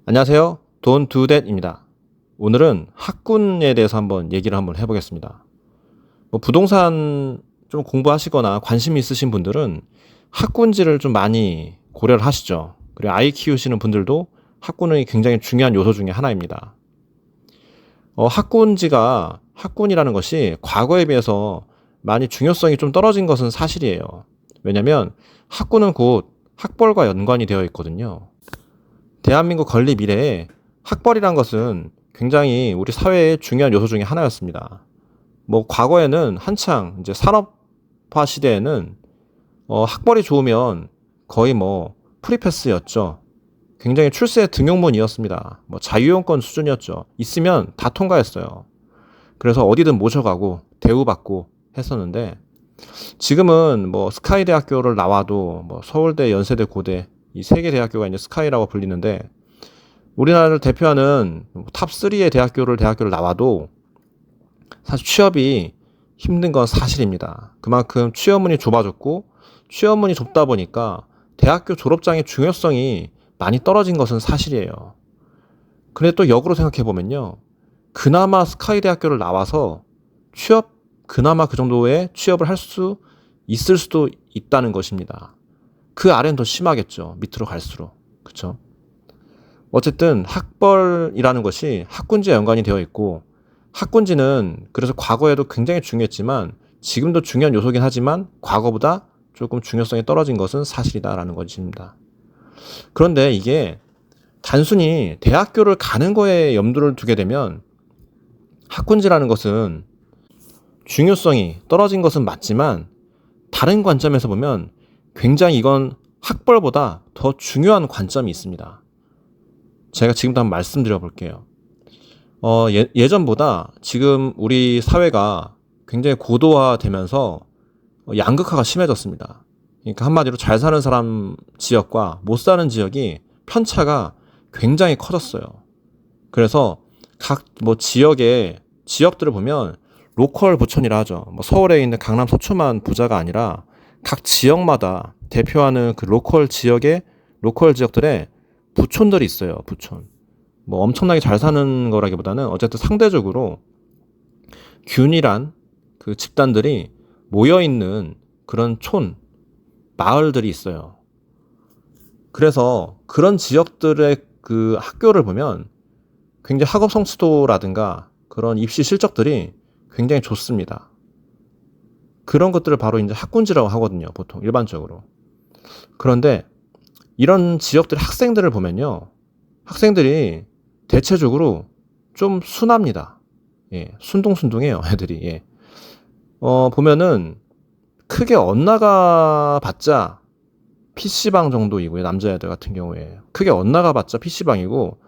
안녕하세요. 돈두댓입니다. 오늘은 학군에 대해서 얘기를 해보겠습니다. 부동산 좀 공부하시거나 관심 있으신 분들은 학군지를 좀 많이 고려를 하시죠. 그리고 아이 키우시는 분들도 학군이 굉장히 중요한 요소 중에 하나입니다. 학군이라는 것이 과거에 비해서 많이 중요성이 좀 떨어진 것은 사실이에요. 왜냐면 학군은 곧 학벌과 연관이 되어 있거든요. 대한민국 건립 이래에 학벌이란 것은 굉장히 우리 사회의 중요한 요소 중에 하나였습니다. 과거에는 한창 이제 산업화 시대에는 학벌이 좋으면 거의 프리패스였죠. 굉장히 출세 등용문이었습니다. 자유용권 수준이었죠. 있으면 다 통과했어요. 그래서 어디든 모셔가고 대우받고 했었는데, 지금은 스카이 대학교를 나와도 서울대, 연세대, 고대 이 세 개 대학교가 이제 스카이라고 불리는데, 우리나라를 대표하는 탑3의 대학교를 나와도 사실 취업이 힘든 건 사실입니다. 그만큼 취업문이 좁아졌고, 취업문이 좁다 보니까 대학교 졸업장의 중요성이 많이 떨어진 것은 사실이에요. 근데 또 역으로 생각해보면요, 그나마 스카이 대학교를 나와서 그나마 그 정도의 취업을 할 수 있을 수도 있다는 것입니다. 그 아래는 더 심하겠죠. 밑으로 갈수록. 그쵸? 어쨌든 학벌이라는 것이 학군지와 연관이 되어 있고, 학군지는 그래서 과거에도 굉장히 중요했지만 지금도 중요한 요소긴 하지만 과거보다 조금 중요성이 떨어진 것은 사실이다라는 것입니다. 그런데 이게 단순히 대학교를 가는 거에 염두를 두게 되면, 학군지라는 것은 중요성이 떨어진 것은 맞지만 다른 관점에서 보면 굉장히 이건 학벌보다 더 중요한 관점이 있습니다. 제가 지금도 한번 말씀드려 볼게요. 예전보다 지금 우리 사회가 굉장히 고도화되면서 양극화가 심해졌습니다. 그러니까 한마디로 잘 사는 사람 지역과 못 사는 지역이 편차가 굉장히 커졌어요. 그래서 각 지역들을 보면 로컬 부촌이라 하죠. 서울에 있는 강남 서초만 부자가 아니라 각 지역마다 대표하는 그 로컬 지역들의 부촌들이 있어요. 부촌. 엄청나게 잘 사는 거라기보다는 어쨌든 상대적으로 균일한 그 집단들이 모여 있는 그런 마을들이 있어요. 그래서 그런 지역들의 그 학교를 보면 굉장히 학업 성취도라든가 그런 입시 실적들이 굉장히 좋습니다. 그런 것들을 바로 이제 학군지라고 하거든요. 보통 일반적으로. 그런데 이런 지역들의 학생들을 보면요, 학생들이 대체적으로 좀 순합니다. 예, 순둥순둥해요, 애들이. 예. 보면은 크게 엇나가 봤자 PC방 정도이고요. 남자애들 같은 경우에 크게 엇나가 봤자 PC방이고,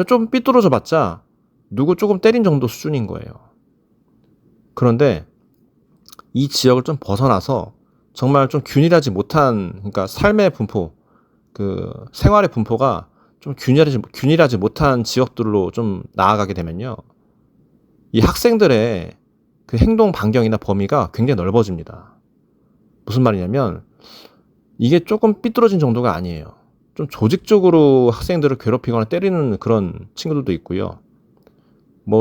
좀 삐뚤어져 봤자 누구 조금 때린 정도 수준인 거예요. 그런데 이 지역을 좀 벗어나서 정말 좀 균일하지 못한, 그러니까 삶의 분포, 그 생활의 분포가 좀 균일하지 못한 지역들로 좀 나아가게 되면요, 이 학생들의 그 행동 반경이나 범위가 굉장히 넓어집니다. 무슨 말이냐면 이게 조금 삐뚤어진 정도가 아니에요. 좀 조직적으로 학생들을 괴롭히거나 때리는 그런 친구들도 있고요.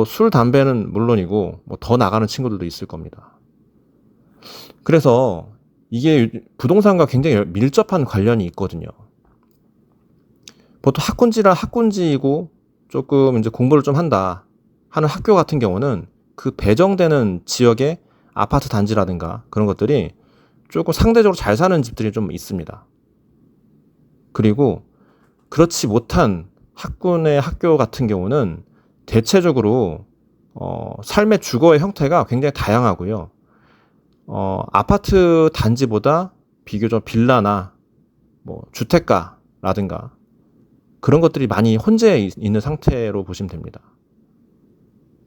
술, 담배는 물론이고 더 나가는 친구들도 있을 겁니다. 그래서 이게 부동산과 굉장히 밀접한 관련이 있거든요. 보통 학군지이고 조금 이제 공부를 좀 한다 하는 학교 같은 경우는 그 배정되는 지역의 아파트 단지라든가 그런 것들이 조금 상대적으로 잘 사는 집들이 좀 있습니다. 그리고 그렇지 못한 학군의 학교 같은 경우는 대체적으로 삶의 주거의 형태가 굉장히 다양하고요. 아파트 단지보다 비교적 빌라나 주택가라든가 그런 것들이 많이 혼재해 있는 상태로 보시면 됩니다.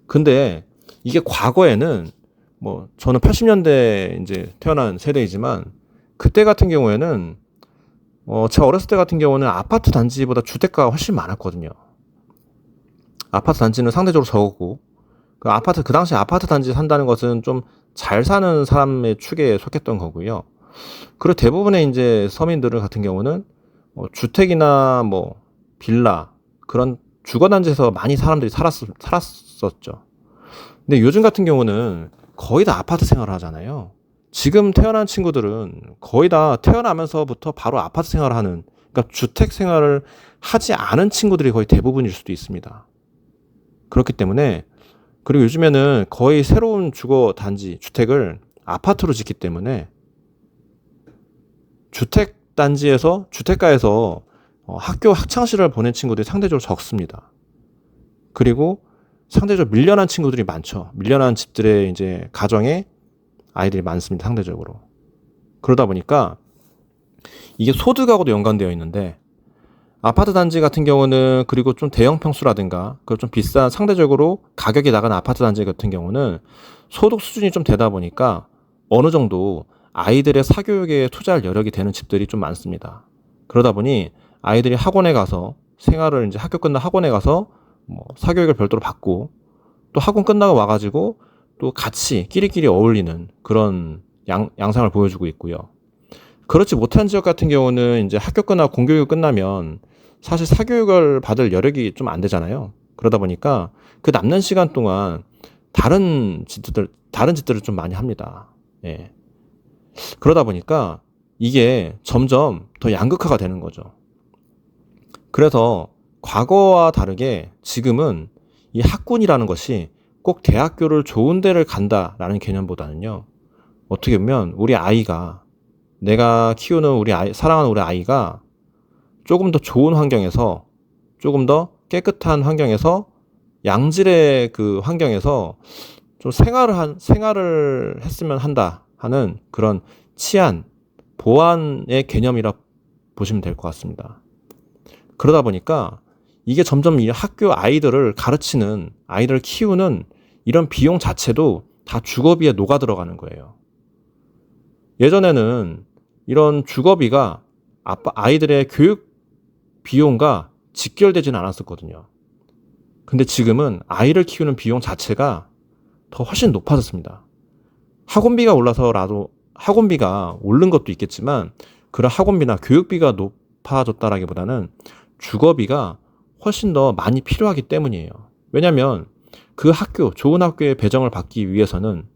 근데 이게 과거에는 저는 80년대 이제 태어난 세대이지만, 그때 같은 경우에는 제가 어렸을 때 같은 경우는 아파트 단지보다 주택가가 훨씬 많았거든요. 아파트 단지는 상대적으로 적었고, 그 당시 아파트 단지 산다는 것은 좀 잘 사는 사람의 축에 속했던 거고요. 그리고 대부분의 이제 서민들 같은 경우는 주택이나 빌라, 그런 주거단지에서 많이 사람들이 살았었죠. 근데 요즘 같은 경우는 거의 다 아파트 생활을 하잖아요. 지금 태어난 친구들은 거의 다 태어나면서부터 바로 아파트 생활을 하는, 그러니까 주택 생활을 하지 않은 친구들이 거의 대부분일 수도 있습니다. 그렇기 때문에, 그리고 요즘에는 거의 새로운 주거 단지, 주택을 아파트로 짓기 때문에 주택 단지에서, 주택가에서 학교 학창시절을 보낸 친구들이 상대적으로 적습니다. 그리고 상대적으로 밀려난 친구들이 많죠. 밀려난 집들의 이제 가정에 아이들이 많습니다. 상대적으로. 그러다 보니까 이게 소득하고도 연관되어 있는데, 아파트 단지 같은 경우는, 그리고 좀 대형 평수라든가 그 좀 비싼, 상대적으로 가격이 나간 아파트 단지 같은 경우는 소득 수준이 좀 되다 보니까 어느 정도 아이들의 사교육에 투자할 여력이 되는 집들이 좀 많습니다. 그러다 보니 아이들이 학원에 가서 생활을, 이제 학교 끝나 학원에 가서 뭐 사교육을 별도로 받고, 또 학원 끝나고 와가지고 또 같이 끼리끼리 어울리는 그런 양상을 보여주고 있고요. 그렇지 못한 지역 같은 경우는 이제 학교 끝나고 공교육 끝나면 사실 사교육을 받을 여력이 좀 안 되잖아요. 그러다 보니까 그 남는 시간 동안 다른 짓들을 좀 많이 합니다. 예. 그러다 보니까 이게 점점 더 양극화가 되는 거죠. 그래서 과거와 다르게 지금은 이 학군이라는 것이 꼭 대학교를 좋은 데를 간다라는 개념보다는요, 어떻게 보면 우리 아이가, 내가 키우는 우리 아이, 사랑하는 우리 아이가 조금 더 좋은 환경에서, 조금 더 깨끗한 환경에서, 양질의 그 환경에서 좀 생활을 했으면 한다 하는 그런 치안, 보안의 개념이라 보시면 될 것 같습니다. 그러다 보니까 이게 점점 이 학교 아이들을 가르치는, 아이들을 키우는 이런 비용 자체도 다 주거비에 녹아 들어가는 거예요. 예전에는 이런 주거비가 아이들의 교육 비용과 직결되지는 않았었거든요. 근데 지금은 아이를 키우는 비용 자체가 더 훨씬 높아졌습니다. 학원비가 올라서라도, 학원비가 오른 것도 있겠지만 그런 학원비나 교육비가 높아졌다라기보다는 주거비가 훨씬 더 많이 필요하기 때문이에요. 왜냐하면 그 학교, 좋은 학교에 배정을 받기 위해서는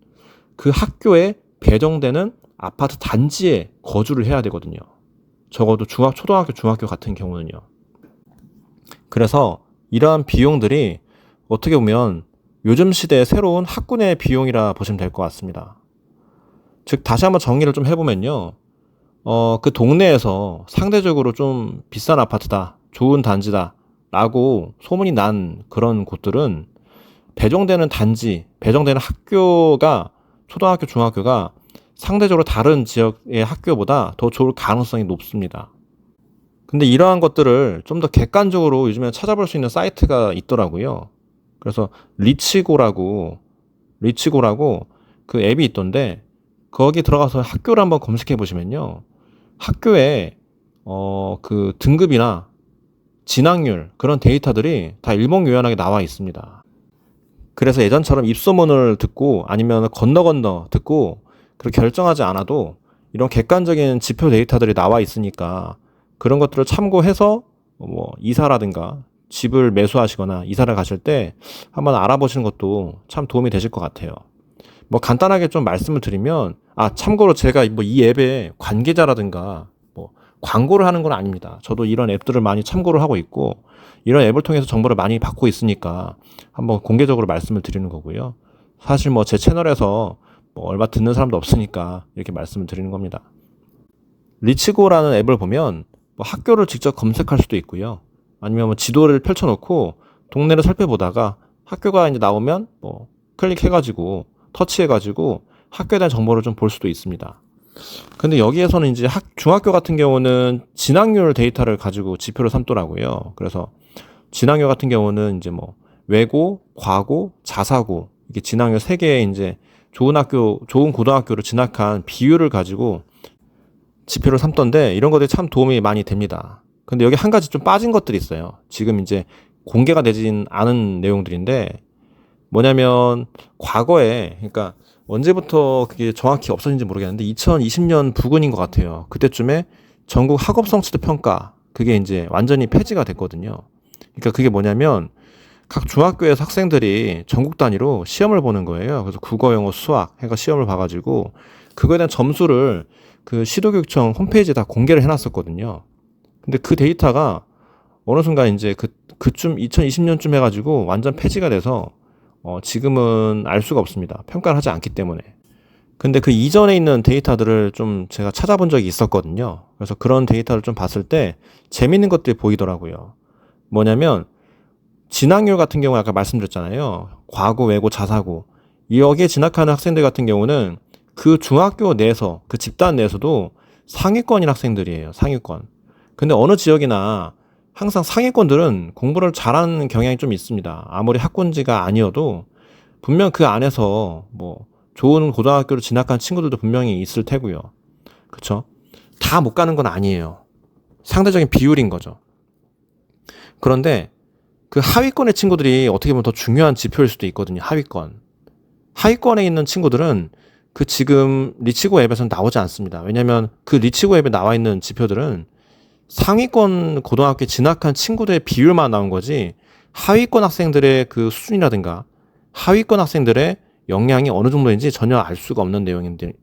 그 학교에 배정되는 아파트 단지에 거주를 해야 되거든요. 적어도 초등학교, 중학교 같은 경우는요. 그래서 이러한 비용들이 어떻게 보면 요즘 시대의 새로운 학군의 비용이라 보시면 될 것 같습니다. 즉, 다시 한번 정리를 좀 해보면요. 그 동네에서 상대적으로 좀 비싼 아파트다, 좋은 단지다 라고 소문이 난 그런 곳들은 배정되는 단지, 배정되는 학교가, 초등학교, 중학교가 상대적으로 다른 지역의 학교보다 더 좋을 가능성이 높습니다. 근데 이러한 것들을 좀 더 객관적으로 요즘에 찾아볼 수 있는 사이트가 있더라고요. 그래서 리치고라고 그 앱이 있던데, 거기 들어가서 학교를 한번 검색해 보시면요, 학교에 그 등급이나 진학률, 그런 데이터들이 다 일목요연하게 나와 있습니다. 그래서 예전처럼 입소문을 듣고 아니면 건너 듣고 그렇게 결정하지 않아도 이런 객관적인 지표 데이터들이 나와 있으니까 그런 것들을 참고해서 뭐 이사라든가 집을 매수하시거나 이사를 가실 때 한번 알아보시는 것도 참 도움이 되실 것 같아요. 뭐 간단하게 좀 말씀을 드리면, 참고로 제가 뭐 이 앱의 관계자라든가 뭐 광고를 하는 건 아닙니다. 저도 이런 앱들을 많이 참고를 하고 있고 이런 앱을 통해서 정보를 많이 받고 있으니까 한번 공개적으로 말씀을 드리는 거고요. 사실 뭐 제 채널에서 뭐 얼마 듣는 사람도 없으니까 이렇게 말씀을 드리는 겁니다. 리치고라는 앱을 보면 뭐 학교를 직접 검색할 수도 있고요. 아니면 뭐 지도를 펼쳐놓고 동네를 살펴보다가 학교가 이제 나오면 뭐 클릭해가지고 터치해가지고 학교에 대한 정보를 좀 볼 수도 있습니다. 근데 여기에서는 이제 중학교 같은 경우는 진학률 데이터를 가지고 지표를 삼더라고요. 그래서 진학률 같은 경우는 이제 뭐 외고, 과고, 자사고, 이게 진학률 3개의 이제 좋은 학교, 좋은 고등학교를 진학한 비율을 가지고 지표를 삼던데, 이런 것들이 참 도움이 많이 됩니다. 근데 여기 한 가지 좀 빠진 것들이 있어요. 지금 이제 공개가 되진 않은 내용들인데, 뭐냐면 과거에, 그러니까 언제부터 그게 정확히 없어진지 모르겠는데 2020년 부근인 것 같아요. 그때쯤에 전국 학업 성취도 평가, 그게 이제 완전히 폐지가 됐거든요. 그러니까 그게 뭐냐면 각 중학교에서 학생들이 전국 단위로 시험을 보는 거예요. 그래서 국어, 영어, 수학 해가 시험을 봐가지고 그거에 대한 점수를 그 시도교육청 홈페이지에 다 공개를 해놨었거든요. 근데 그 데이터가 어느 순간 이제 그쯤 2020년쯤 해가지고 완전 폐지가 돼서 지금은 알 수가 없습니다. 평가를 하지 않기 때문에. 근데 그 이전에 있는 데이터들을 좀 제가 찾아본 적이 있었거든요. 그래서 그런 데이터를 좀 봤을 때 재밌는 것들이 보이더라고요. 뭐냐면 진학률 같은 경우 아까 말씀드렸잖아요. 과고, 외고, 자사고. 여기에 진학하는 학생들 같은 경우는 그 중학교 내에서, 그 집단 내에서도 상위권인 학생들이에요. 상위권. 근데 어느 지역이나 항상 상위권들은 공부를 잘하는 경향이 좀 있습니다. 아무리 학군지가 아니어도 분명 그 안에서 뭐 좋은 고등학교로 진학한 친구들도 분명히 있을 테고요. 그쵸? 다 못 가는 건 아니에요. 상대적인 비율인 거죠. 그런데 그 하위권의 친구들이 어떻게 보면 더 중요한 지표일 수도 있거든요. 하위권. 하위권에 있는 친구들은 그 지금 리치고 앱에서는 나오지 않습니다. 왜냐면 그 리치고 앱에 나와 있는 지표들은 상위권 고등학교에 진학한 친구들의 비율만 나온 거지 하위권 학생들의 그 수준이라든가 하위권 학생들의 역량이 어느 정도인지 전혀 알 수가 없는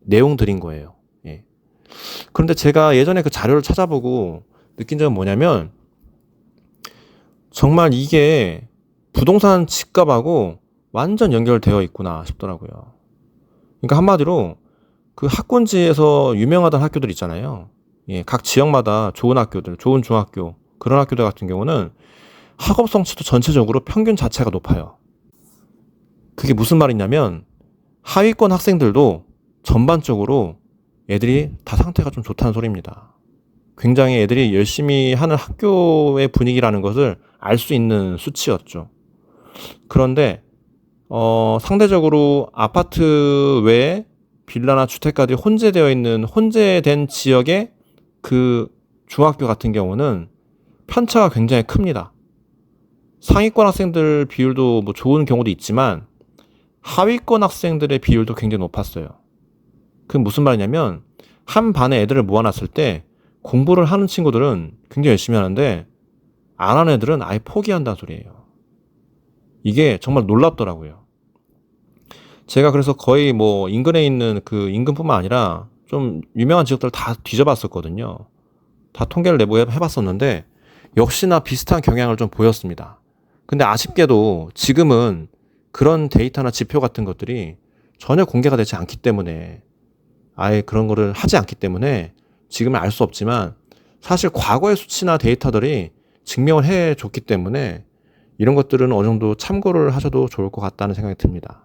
내용들인 거예요. 예. 그런데 제가 예전에 그 자료를 찾아보고 느낀 점은 뭐냐면 정말 이게 부동산 집값하고 완전 연결되어 있구나 싶더라고요. 그러니까 한마디로 그 학군지에서 유명하던 학교들 있잖아요. 예, 각 지역마다 좋은 학교들, 좋은 중학교, 그런 학교들 같은 경우는 학업 성취도 전체적으로 평균 자체가 높아요. 그게 무슨 말이냐면 하위권 학생들도 전반적으로 애들이 다 상태가 좀 좋다는 소리입니다. 굉장히 애들이 열심히 하는 학교의 분위기라는 것을 알 수 있는 수치였죠. 그런데 상대적으로 아파트 외에 빌라나 주택가들이 혼재되어 있는 혼재된 지역의 그 중학교 같은 경우는 편차가 굉장히 큽니다. 상위권 학생들 비율도 뭐 좋은 경우도 있지만 하위권 학생들의 비율도 굉장히 높았어요. 그게 무슨 말이냐면 한 반에 애들을 모아놨을 때 공부를 하는 친구들은 굉장히 열심히 하는데 안 하는 애들은 아예 포기한다는 소리예요. 이게 정말 놀랍더라고요. 제가 그래서 거의 뭐 인근에 있는 그 인근뿐만 아니라 좀 유명한 지역들을 다 뒤져봤었거든요. 다 통계를 해봤었는데 역시나 비슷한 경향을 좀 보였습니다. 근데 아쉽게도 지금은 그런 데이터나 지표 같은 것들이 전혀 공개가 되지 않기 때문에 아예 그런 거를 하지 않기 때문에 지금은 알 수 없지만 사실 과거의 수치나 데이터들이 증명을 해줬기 때문에 이런 것들은 어느 정도 참고를 하셔도 좋을 것 같다는 생각이 듭니다.